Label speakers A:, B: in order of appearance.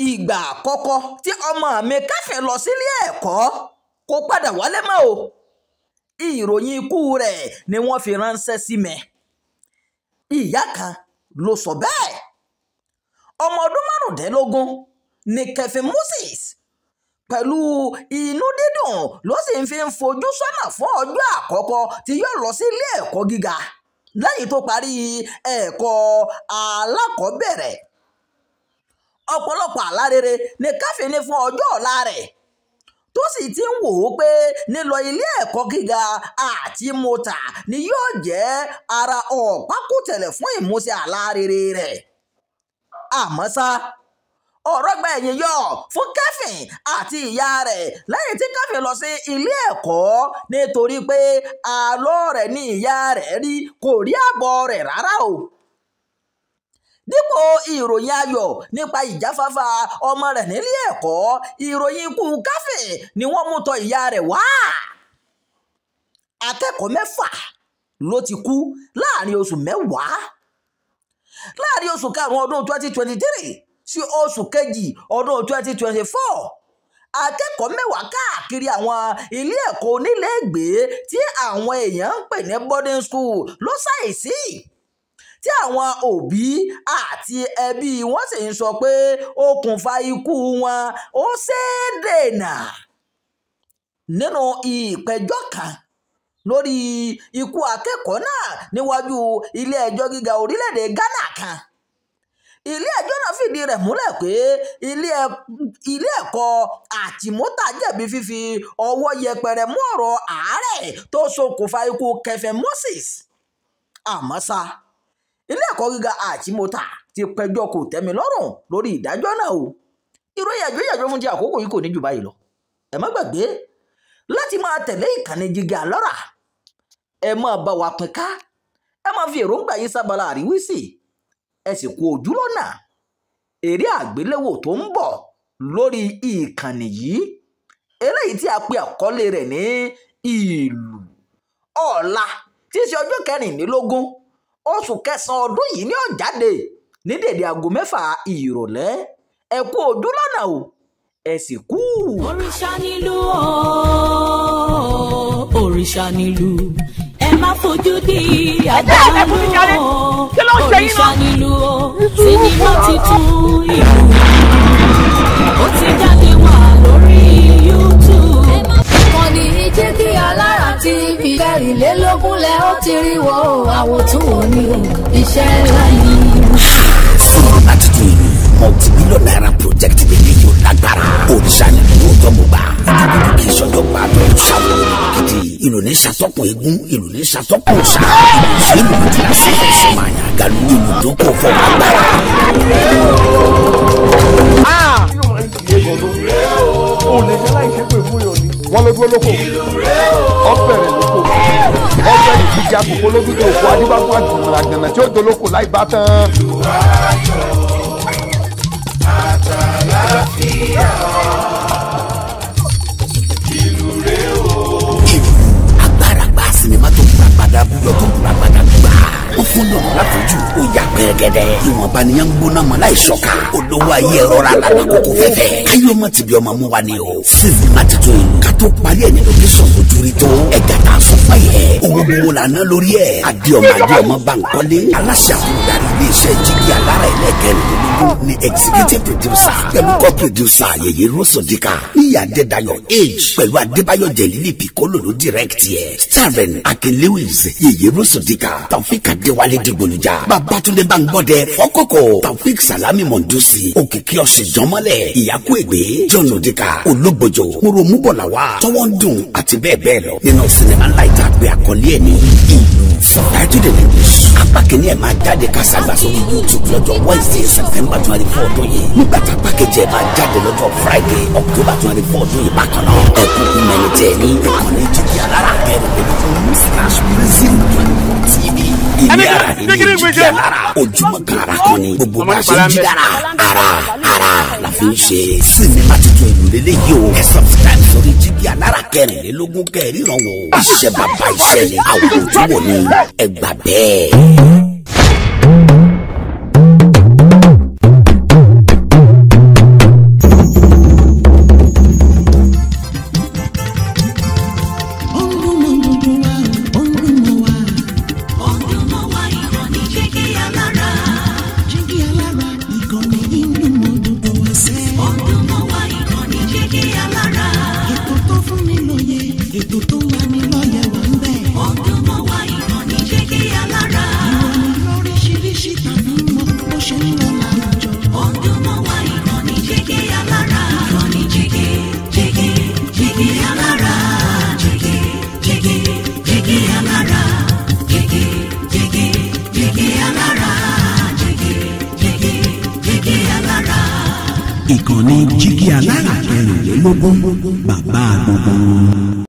A: ìgbà àkọ́kọ́ tí ọmọ mi Kẹ́fìn lọ sílé ẹ̀kọ́ kò padà wálé mọ́ o. Ìròyìn ikú rẹ̀ ni wọ́n fi ránṣẹ́ sí mi. Ìyá kan ló sọ bẹ́ẹ̀. Ọmọ ọdún 15 ni Kẹ́fìn Moses. Pẹ̀lú inú dídùn ló sì ń fi fojú sọ́nà fún ọjọ́ àkọ́kọ́ tí yóò lọ sí ilé ẹ̀kọ́ gíga lẹ́yìn tó parí ẹ̀kọ́ alákọ̀ọ́bẹ̀rẹ̀. Ọ̀pọ̀lọpọ̀ àlá rere ni Kẹ́fìn ní fún ọjọ́ ọ̀la rẹ̀, tó sì ti ń wò ó pé nílọ ilé ẹ̀kọ́ gíga àti mọ́tà ni yóò jẹ́ ara ọ̀pákùtẹ̀lẹ̀ fún ìmúṣẹ àlá rere rẹ̀. Àmọ́ ṣá, ọ̀rọ̀ gba ẹ̀yìn yọ fún Kẹ́fìn àti ìyá rẹ̀ lẹ́yìn tí Kẹ́fìn lọ sí ilé ẹ̀kọ́ nítorí pé àlọ́ rẹ̀ ní ìyá rẹ̀ rí kò rí àbọ̀ rẹ̀ rárá o. Dípò ìròyìn ayọ̀ nípa ìjáfáfá ọmọ rẹ̀ nílé ẹ̀kọ́, ìròyìn ikú Kẹ́fìn ni wọ́n mú tọ ìyá rẹ̀ wá. Akẹ́kọ̀ọ́ 6 ló ti kú láàrin oṣù 10. Láàrin oṣù karùn-ún ọdún 2023 sí oṣù kejì ọdún 2024, akẹ́kọ̀ọ́ 10 káàkiri àwọn ilé ẹ̀kọ́ oníléègbé tí àwọn èèyàn ń pè ní boarding school ló ṣàìsí, tí àwọn òbí àti ẹbí wọn sì ń sọ pé okùnfà ikú wọn ó ṣeé dènà. Nínú ìpẹ̀jọ́ kan lórí ikú akẹ́kọ̀ọ́ náà níwájú ilé ẹjọ́ gíga orílẹ̀-èdè Ghana kan, ilé ẹjọ́ náà fìdí rẹ̀ múlẹ̀ pé ilé ẹ̀kọ́ àtìmọ́tà jẹ̀bi fífi ọwọ́ yẹpẹrẹ mú ọ̀rọ̀ àárẹ̀ tó ṣokùnfà ikú Kẹ́fìn Moses. Àmọ́ ṣá, ilé ẹ̀kọ́ gíga àtìmọ́tà ti pẹjọ́ kò tẹ́mi lọ́rùn lórí ìdájọ́ náà o. Ìròyìn àjọyọ̀ fún ti àkókò yìí kò ní jù báyìí lọ. Ẹ má gbàgbé láti máa tẹ̀lé ìkànnì Jígí Alọ́ra. Ẹ máa bá wa pín ká, ẹ máa fi èròǹgbà yín sábàlá àríwísí, ẹ sì kú ojú lọ́nà eré àgbéléwò tó ń bọ̀ lórí ìkànnì yìí, eléyìí tí a pe àkọlé rẹ̀ ní ìlú. Ọ̀la tí í ṣe ọjọ́ 16 oṣù kẹsàn-án ọdún yìí ní ó jáde ní dédé aago 6 ìrọ̀lẹ́. Ẹ kú ojú lọ́nà o, ẹ sì kú.
B: Òrìṣà nílùú o, òrìṣà nílùú, ẹ má fojú di àdánù o. Òrìṣà nílùú o, sinimá titun ìlú ó ti jáde wá lórí YouTube.
C: Ìkànnì Jígí Alọ́ra TV 24 lẹ ó ti rí wo àwòtún òní iṣẹ́ ńlá yìí.
D: Sinimá titun ìlú multi-billion naira project lèyí yóò lágbára. Òrìṣà nílùú tó mú bá ìdílé kì í ṣọjọ́ gbà tó ṣàwọn gidi. Ìlú ní ṣàtọ́kùn eégún, ìlú ní ṣàtọ́kùn ṣá. Ìlú ní ti láti fẹsẹ̀ máa yàn gàlú ìlú tó kọ̀ fọ́ agbára.
E: O lè jẹ́ láì ṣépè fún yàn ni. Wọ́n ló dúró lóko. Ọ̀bẹ̀rẹ̀ lóko. Ọ̀bẹ̀rẹ̀ ìdíje àkókò lójútó òkú adébáfún àjùmọ̀lá gànà tí ó dolóko láì bá tán.
D: Ìlú agbára gba sinimá tó gbà padà búyọ tó gbà padà gbà. Ó fún lọ́nà láfojú ó yà pẹ́rẹ́gẹ́dẹ́. Ìwọ̀nba ni yẹn ń gbóná mọ́ láì ṣọ́ka. Olówó ayé ẹ̀rọ ra lànà kókó fẹ́fẹ́. Káyọ̀ ọmọ tìbí ọmọ mú wa ni o. Sinimá titun ìlú ká tó parí ẹ̀ ní lókèsàn ojú rí tó. Ẹ̀gá tá a sọ fún ẹ̀. Owó gbogbo lànà lórí ẹ̀. Adéọmọ Bankole. Aláṣẹ àfúndarí ilé-iṣẹ́ Jígí Alọ́ra ẹlẹ́kẹ̀rìndínlógún ni executive producer pẹ̀lú co-producer Yèyé Rosodika. Níyà Adédayọ̀ Age pẹ̀lú Adébáyọ̀ Jẹ̀lílì Piccolo ló direct yẹ. Starring Akin Lewis, Yèyé Rosodika, Taofik Adéwálé Dìgbòlùjà, Babátúndé Báńgbọ́dẹ Fọ́kọ́kọ́, Taofik Salami Mondusi, Òkìkí Ọ̀ṣìjọ́mọ́lẹ̀, Ìyákú Ègbé, John Odika, Ológbòjò, Móromúbọ̀làwà, Tọ́wọ́ ń dùn àti bẹ́ẹ̀ bẹ́ẹ̀ lọ. Nínú sinimá ńlá ìta pé àkọlé ẹ̀ ní ìlú. Subtitled in English. Apá kìíní ẹ̀ máa jáde kásàgbà sórí YouTube lọ́jọ́ Wednesday September 24 ọdún yìí. Nígbà tá apá kejì ẹ̀ máa jáde lọ́jọ́ Friday October 24 ọdún yìí bákan náà. Ẹ̀kúnkún mẹ́rin tẹ̀ ní ìkànnì Jígí Alọ́ra kẹrin/Brazil TV. Ilé ara ní Jígí Alọ́ra. Ojúmọ́ kan ara kan ni gbogbo bá ṣe ń jí dára. Ara la fi ń ṣe. Sinimá tuntun ìlú lélẹ́yìí o. Ẹ subscribe sórí Jígí Alọ́ra 24 kẹrìnrán wò. Iṣẹ́ bàbá iṣẹ́ ni àwòrán tó wò ní ẹgbà bẹ́ẹ̀.
F: alára kẹrìnlélógún bàbá gbogbo.